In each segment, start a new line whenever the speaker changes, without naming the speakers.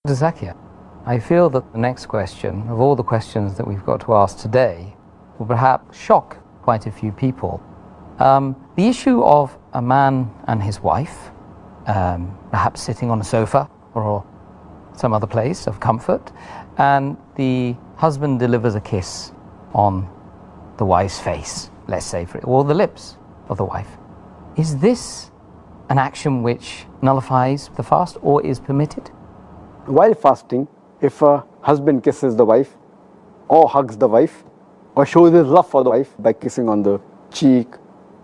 ذاكر, I feel that the next question, of all the questions that we've got to ask today, will perhaps shock quite a few people. The issue of a man and his wife, perhaps sitting on a sofa or some other place of comfort, and the husband delivers a kiss on the wife's face, let's say, or the lips of the wife. Is this an action which nullifies the fast or is permitted?
While fasting, if a husband kisses the wife or hugs the wife or shows his love for the wife by kissing on the cheek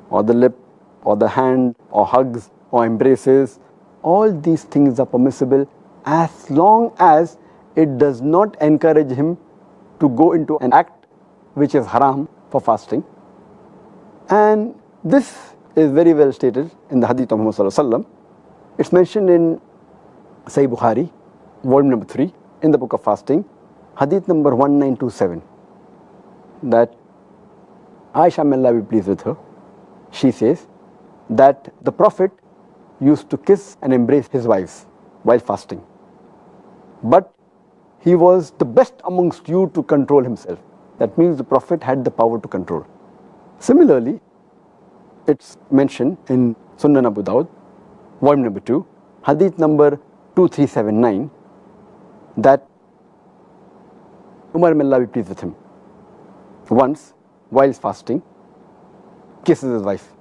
or the lip or the hand or hugs or embraces, all these things are permissible as long as it does not encourage him to go into an act which is haram for fasting. And this is very well stated in the hadith of Muhammad sallallahu alaihi wasallam. It's mentioned in Sahih Bukhari, volume number 3, in the book of fasting, hadith number 1927, that Aisha, may Allah be pleased with her, she says that the Prophet used to kiss and embrace his wives while fasting, but he was the best amongst you to control himself. That means the Prophet had the power to control. Similarly, it's mentioned in Sunan Abu Dawud, volume number 2, hadith number 2379, that Umar, may Allah be pleased with him, once while fasting kisses his wife.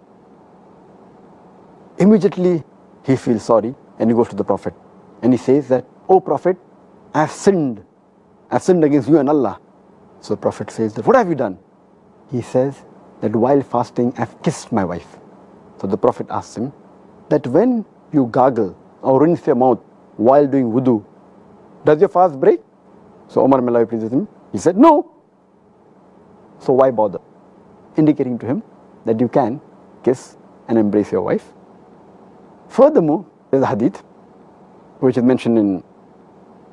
Immediately he feels sorry and he goes to the Prophet and he says that, "Oh Prophet, I have sinned against you and Allah." So the Prophet says that, "What have you done?" He says that, "While fasting I have kissed my wife." So the Prophet asks him that, when you gargle or rinse your mouth while doing wudu, does your fast break? So Umar, may Allah be pleased with him, he said, "No." So why bother? Indicating to him that you can kiss and embrace your wife. Furthermore, there is a hadith which is mentioned in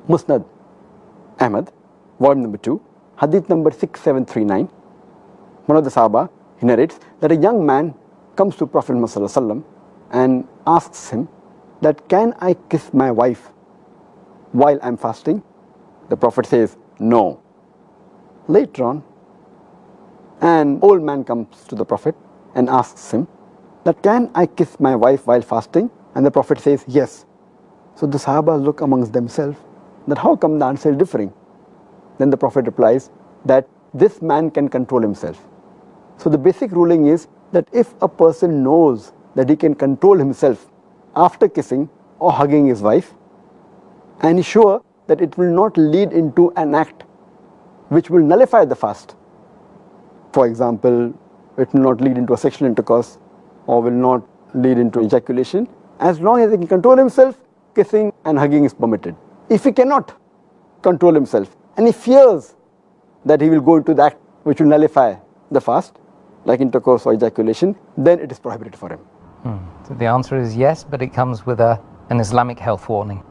Musnad Ahmad, volume number 2, hadith number 6739. One of the Sahaba, he narrates that a young man comes to Prophet Muhammad sallallahu alaihi wasallam and asks him that, "Can I kiss my wife while I'm fasting?" The Prophet says, "No." Later on, an old man comes to the Prophet and asks him that, "Can I kiss my wife while fasting?" And the Prophet says, "Yes." So the Sahaba look amongst themselves that how come the answer is differing? Then the Prophet replies that this man can control himself. So the basic ruling is that if a person knows that he can control himself after kissing or hugging his wife, and is sure that it will not lead into an act which will nullify the fast. For example, it will not lead into a sexual intercourse or will not lead into ejaculation. As long as he can control himself, kissing and hugging is permitted. If he cannot control himself and he fears that he will go into the act which will nullify the fast, like intercourse or ejaculation, then it is prohibited for him.
So the answer is yes, but it comes with an Islamic health warning.